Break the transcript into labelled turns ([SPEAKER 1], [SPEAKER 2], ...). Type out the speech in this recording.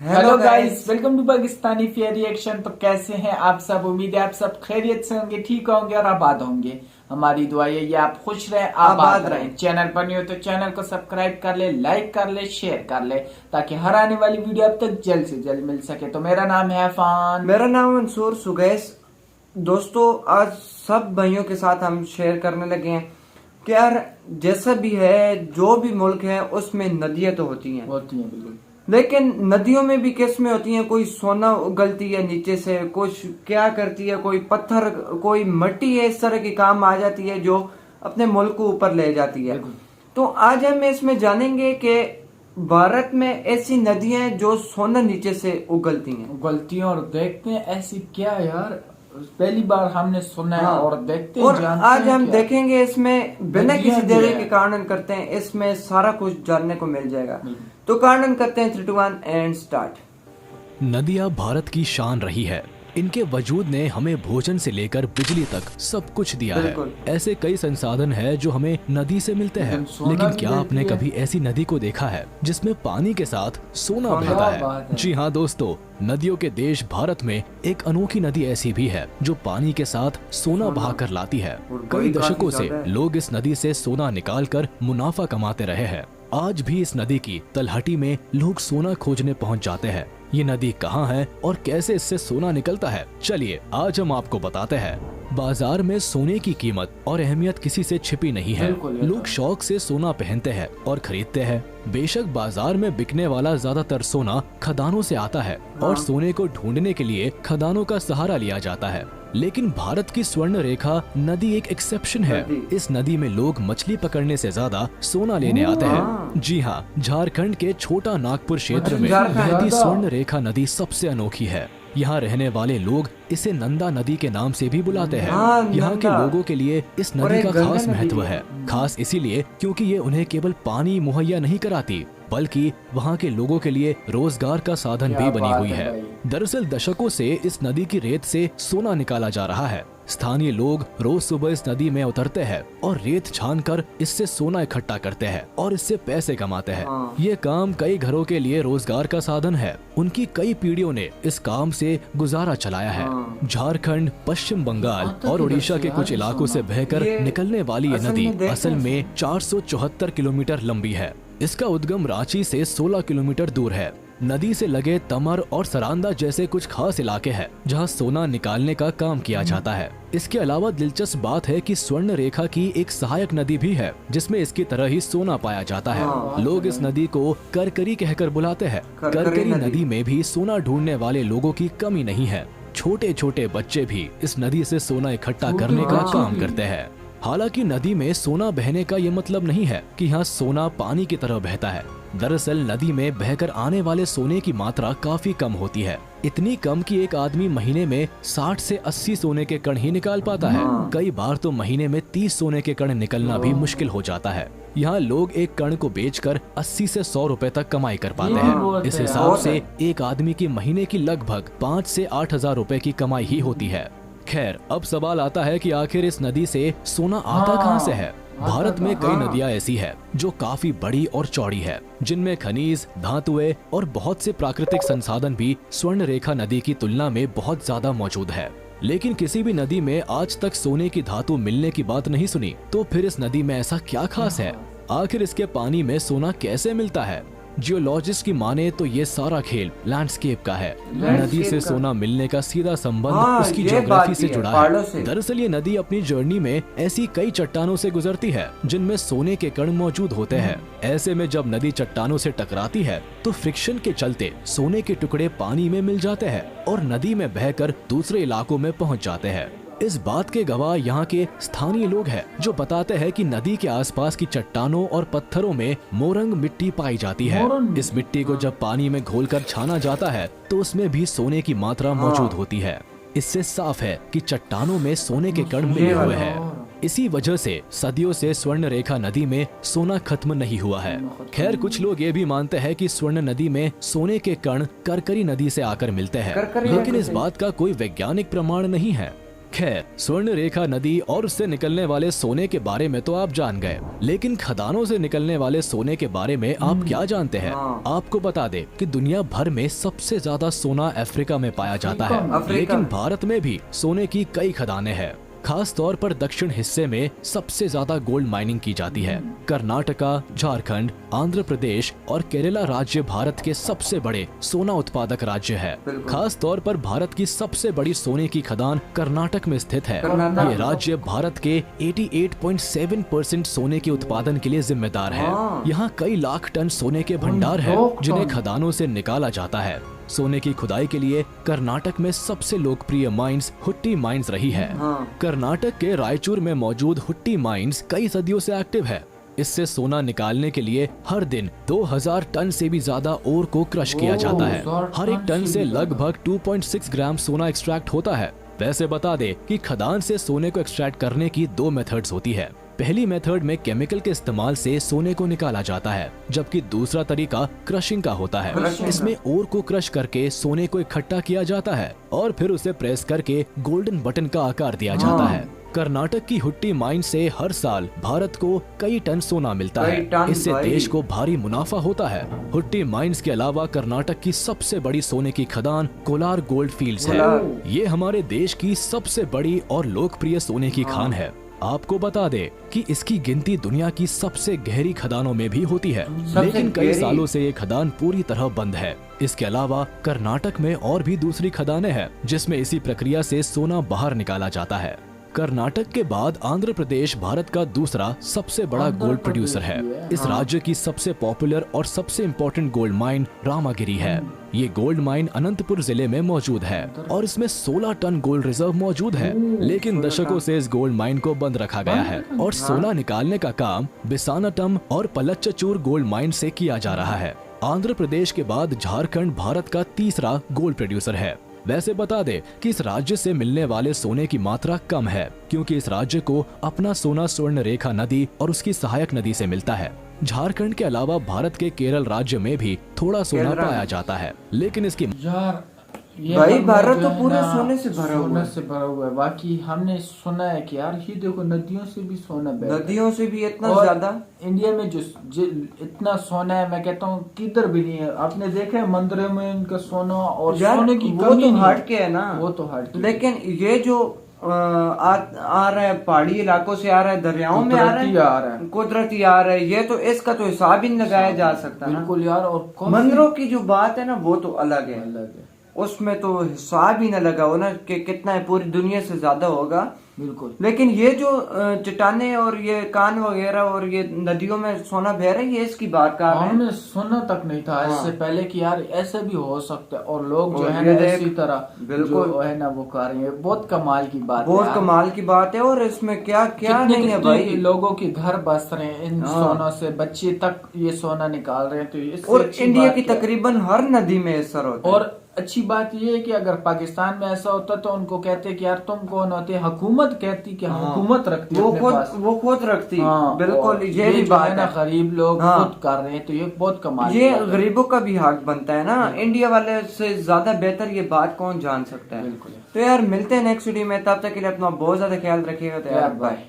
[SPEAKER 1] Hello guys, welcome to Pakistani fair reaction. तो कैसे हैं आप सब? उम्मीद है आप सब खैरियत से होंगे, ठीक होंगे और आबाद होंगे। हमारी दुआ ये आप खुश रहे, आबाद रहे। चैनल पर नहीं हो तो चैनल को सब्सक्राइब कर ले, लाइक कर ले, शेयर कर ले, ताकि हर आने वाली वीडियो अब तक जल्द से जल्द मिल सके। तो मेरा नाम है अफान।
[SPEAKER 2] मेरा नाम मंसूर सुगैस। दोस्तों, आज सब भाइयों के साथ हम शेयर करने लगे हैं कि यार जैसा भी है, जो भी मुल्क है उसमें नदियां तो होती हैं
[SPEAKER 1] बिल्कुल,
[SPEAKER 2] लेकिन नदियों में भी किस्में होती हैं। कोई सोना उगलती है नीचे से, कुछ क्या करती है, कोई पत्थर, कोई मिट्टी है, इस तरह की काम आ जाती है जो अपने मुल्क को ऊपर ले जाती है। तो आज हम इसमें जानेंगे कि भारत में ऐसी नदियां हैं जो सोना नीचे से उगलती हैं
[SPEAKER 1] और देखते हैं ऐसी क्या यार, पहली बार हमने सुना है।
[SPEAKER 2] हाँ।
[SPEAKER 1] और देखते
[SPEAKER 2] और
[SPEAKER 1] जानते
[SPEAKER 2] आज
[SPEAKER 1] हैं
[SPEAKER 2] हम
[SPEAKER 1] क्या?
[SPEAKER 2] देखेंगे, इसमें बिना
[SPEAKER 1] नदियां
[SPEAKER 2] किसी
[SPEAKER 1] भी
[SPEAKER 2] देरी
[SPEAKER 1] है।
[SPEAKER 2] के कारण करते हैं, इसमें सारा कुछ जानने को मिल जाएगा। तो कारण करते हैं 3, 2, 1 एंड स्टार्ट।
[SPEAKER 3] नदियां भारत की शान रही है। इनके वजूद ने हमें भोजन से लेकर बिजली तक सब कुछ दिया है। ऐसे कई संसाधन है जो हमें नदी से मिलते हैं, लेकिन क्या आपने कभी ऐसी नदी को देखा है जिसमें पानी के साथ सोना बहता है? जी हाँ दोस्तों, नदियों के देश भारत में एक अनोखी नदी ऐसी भी है जो पानी के साथ सोना बहा कर लाती है। कई दशकों से लोग इस नदी से सोना निकाल कर मुनाफा कमाते रहे हैं। आज भी इस नदी की तलहटी में लोग सोना खोजने पहुंच जाते हैं। ये नदी कहाँ है और कैसे इससे सोना निकलता है, चलिए आज हम आपको बताते हैं। बाजार में सोने की कीमत और अहमियत किसी से छिपी नहीं है। लोग शौक से सोना पहनते हैं और खरीदते हैं। बेशक बाजार में बिकने वाला ज्यादातर सोना खदानों से आता है और सोने को ढूंढने के लिए खदानों का सहारा लिया जाता है, लेकिन भारत की स्वर्ण रेखा नदी एक एक्सेप्शन है। इस नदी में लोग मछली पकड़ने से ज्यादा सोना लेने आते हैं। जी हाँ, झारखंड के छोटा नागपुर क्षेत्र में बहती स्वर्ण रेखा नदी सबसे अनोखी है। यहाँ रहने वाले लोग इसे नंदा नदी के नाम से भी बुलाते हैं। यहाँ के लोगों के लिए इस नदी का खास महत्व है। खास इसीलिए क्योंकि ये उन्हें केवल पानी मुहैया नहीं कराती, बल्कि वहाँ के लोगों के लिए रोजगार का साधन भी बनी हुई है। दरअसल दशकों से इस नदी की रेत से सोना निकाला जा रहा है। स्थानीय लोग रोज सुबह इस नदी में उतरते हैं और रेत छानकर इससे सोना इकट्ठा करते हैं और इससे पैसे कमाते हैं। ये काम कई घरों के लिए रोजगार का साधन है। उनकी कई पीढ़ियों ने इस काम से गुजारा चलाया है। झारखंड, पश्चिम बंगाल और उड़ीसा के कुछ इलाकों से बहकर निकलने वाली ये नदी असल में 474 किलोमीटर लंबी है। इसका उद्गम रांची से 16 किलोमीटर दूर है। नदी से लगे तमर और सरांदा जैसे कुछ खास इलाके हैं जहां सोना निकालने का काम किया जाता है। इसके अलावा दिलचस्प बात है कि स्वर्ण रेखा की एक सहायक नदी भी है जिसमें इसकी तरह ही सोना पाया जाता है। लोग इस नदी को करकरी कहकर बुलाते हैं। करकरी नदी में भी सोना ढूंढने वाले लोगों की कमी नहीं है। छोटे छोटे बच्चे भी इस नदी से सोना इकट्ठा करने का काम करते हैं। हालांकि नदी में सोना बहने का ये मतलब नहीं है कि यहाँ सोना पानी की तरह बहता है। दरअसल नदी में बहकर आने वाले सोने की मात्रा काफी कम होती है। इतनी कम कि एक आदमी महीने में 60 से 80 सोने के कण ही निकाल पाता है। कई बार तो महीने में 30 सोने के कण निकलना भी मुश्किल हो जाता है। यहाँ लोग एक कण को बेचकर 80 से 100 रुपए तक कमाई कर पाते हैं। इस हिसाब से एक आदमी की महीने की लगभग 5 से 8 हजार रुपए की कमाई ही होती है। खैर, अब सवाल आता है कि आखिर इस नदी से सोना आता कहां से है? भारत में कई नदियां ऐसी है जो काफी बड़ी और चौड़ी है, जिनमें खनिज, धातुएं और बहुत से प्राकृतिक संसाधन भी स्वर्ण रेखा नदी की तुलना में बहुत ज्यादा मौजूद है। लेकिन किसी भी नदी में आज तक सोने की धातु मिलने की बात नहीं सुनी। तो फिर इस नदी में ऐसा क्या खास है? आखिर इसके पानी में सोना कैसे मिलता है? जियोलॉजिस्ट की माने तो ये सारा खेल लैंडस्केप का है। नदी से सोना मिलने का सीधा संबंध उसकी ज्योग्राफी से जुड़ा है। दरअसल ये नदी अपनी जर्नी में ऐसी कई चट्टानों से गुजरती है जिनमें सोने के कण मौजूद होते हैं। ऐसे में जब नदी चट्टानों से टकराती है तो फ्रिक्शन के चलते सोने के टुकड़े पानी में मिल जाते हैं और नदी में बहकर दूसरे इलाकों में पहुँच जाते हैं। इस बात के गवाह यहाँ के स्थानीय लोग हैं जो बताते हैं कि नदी के आसपास की चट्टानों और पत्थरों में मोरंग मिट्टी पाई जाती है। इस मिट्टी को जब पानी में घोलकर छाना जाता है तो उसमें भी सोने की मात्रा मौजूद होती है। इससे साफ है कि चट्टानों में सोने के कण मिले हुए हैं। इसी वजह से सदियों से स्वर्ण रेखा नदी में सोना खत्म नहीं हुआ है। खैर, कुछ लोग ये भी मानते हैं कि स्वर्ण नदी में सोने के कण करकरी नदी से आकर मिलते हैं, लेकिन इस बात का कोई वैज्ञानिक प्रमाण नहीं है। खैर, स्वर्ण रेखा नदी और उससे निकलने वाले सोने के बारे में तो आप जान गए, लेकिन खदानों से निकलने वाले सोने के बारे में आप क्या जानते हैं? आपको बता दे कि दुनिया भर में सबसे ज्यादा सोना अफ्रीका में पाया जाता है, लेकिन भारत में भी सोने की कई खदानें हैं। खास तौर पर दक्षिण हिस्से में सबसे ज्यादा गोल्ड माइनिंग की जाती है। कर्नाटका, झारखंड, आंध्र प्रदेश और केरला राज्य भारत के सबसे बड़े सोना उत्पादक राज्य है। खास तौर पर भारत की सबसे बड़ी सोने की खदान कर्नाटक में स्थित है। ये राज्य भारत के 88.7% सोने के उत्पादन के लिए जिम्मेदार है। यहाँ कई लाख टन सोने के भंडार है जिन्हें खदानों से निकाला जाता है। सोने की खुदाई के लिए कर्नाटक में सबसे लोकप्रिय माइंस हुट्टी माइंस रही है। कर्नाटक के रायचूर में मौजूद हुट्टी माइंस कई सदियों से एक्टिव है। इससे सोना निकालने के लिए हर दिन 2000 टन से भी ज्यादा ओर को क्रश किया जाता है। हर एक टन से लगभग 2.6 ग्राम सोना एक्सट्रैक्ट होता है। वैसे बता दे कि खदान से सोने को एक्सट्रैक्ट करने की 2 मेथड्स होती है। पहली मेथड में केमिकल के इस्तेमाल से सोने को निकाला जाता है, जबकि दूसरा तरीका क्रशिंग का होता है। इसमें ओर को क्रश करके सोने को इकट्ठा किया जाता है और फिर उसे प्रेस करके गोल्डन बटन का आकार दिया जाता है। कर्नाटक की हुट्टी माइन से हर साल भारत को कई टन सोना मिलता है। इससे देश को भारी मुनाफा होता है। हुट्टी माइंस के अलावा कर्नाटक की सबसे बड़ी सोने की खदान कोलार गोल्ड फील्ड्स है। ये हमारे देश की सबसे बड़ी और लोकप्रिय सोने की खान है। आपको बता दे कि इसकी गिनती दुनिया की सबसे गहरी खदानों में भी होती है, लेकिन कई सालों से ये खदान पूरी तरह बंद है। इसके अलावा कर्नाटक में और भी दूसरी खदानें हैं जिसमें इसी प्रक्रिया से सोना बाहर निकाला जाता है। कर्नाटक के बाद आंध्र प्रदेश भारत का दूसरा सबसे बड़ा गोल्ड प्रोड्यूसर है। इस राज्य की सबसे पॉपुलर और सबसे इम्पोर्टेंट गोल्ड माइन रामागिरी है। ये गोल्ड माइन अनंतपुर जिले में मौजूद है और इसमें 16 टन गोल्ड रिजर्व मौजूद है, लेकिन दशकों से इस गोल्ड माइन को बंद रखा गया है और सोना निकालने का काम बिसानाटम और पलच्चचूर गोल्ड माइन से किया जा रहा है। आंध्र प्रदेश के बाद झारखंड भारत का तीसरा गोल्ड प्रोड्यूसर है। वैसे बता दे कि इस राज्य से मिलने वाले सोने की मात्रा कम है, क्योंकि इस राज्य को अपना सोना स्वर्ण रेखा नदी और उसकी सहायक नदी से मिलता है। झारखंड के अलावा भारत के केरल राज्य में भी थोड़ा सोना पाया जाता है, लेकिन इसकी
[SPEAKER 2] भाई भारत तो पूरे सोने से भरा हुआ
[SPEAKER 1] है। बाकी हमने सुना है कि यार ये देखो नदियों से भी सोना बहता है।
[SPEAKER 2] नदियों से भी इतना ज्यादा
[SPEAKER 1] इंडिया में जो इतना सोना है, मैं कहता हूँ किधर भी नहीं है। आपने देखा है मंदिरों में इनका सोना और सोने की
[SPEAKER 2] वो तो हट के है ना,
[SPEAKER 1] वो तो हट।
[SPEAKER 2] लेकिन ये जो आ रहा है पहाड़ी इलाकों से, आ रहा है दरियाओं में, आ रहा है कुदरती आ रहा है, ये तो इसका तो हिसाब ही नहीं लगाया जा सकता।
[SPEAKER 1] बिल्कुल यार। और
[SPEAKER 2] मंदिरों की जो बात है ना वो तो अलग है, उसमें तो हिसाब ही न लगा हो ना कि कितना है, पूरी दुनिया से ज्यादा होगा।
[SPEAKER 1] बिल्कुल।
[SPEAKER 2] लेकिन ये जो चट्टाने और ये कान वगैरह और ये नदियों में सोना बह रहा है, ये इसकी बात का
[SPEAKER 1] हमने सुना तक नहीं था इससे पहले कि यार ऐसे भी हो सकता है, और लोग जो है ना इसी तरह बिल्कुल है ना वो कर रहे हैं। बहुत कमाल की बात,
[SPEAKER 2] बहुत कमाल की बात है। और इसमें क्या क्या नहीं है भाई,
[SPEAKER 1] लोगों के घर बस रहे हैं इन सोनों से, बच्चे तक ये सोना निकाल रहे हैं। तो
[SPEAKER 2] और इंडिया की तकरीबन हर नदी में असर होता है।
[SPEAKER 1] और अच्छी बात ये है कि अगर पाकिस्तान में ऐसा होता तो उनको कहते कि यार तुम कौन होते, हुकूमत कहती कि हुकूमत रखती है,
[SPEAKER 2] वो खुद रखती। बिल्कुल, ये भी बात है ना,
[SPEAKER 1] गरीब लोग खुद कर रहे हैं, तो ये बहुत कमाल।
[SPEAKER 2] ये गरीबों का भी हक बनता है ना। इंडिया वाले से ज्यादा बेहतर ये बात कौन जान सकता है।
[SPEAKER 1] बिल्कुल।
[SPEAKER 2] तो यार मिलते हैं नेक्स्ट वीडियो में, तब तक के लिए अपना बहुत ज्यादा ख्याल रखिएगा। तो यार बाय।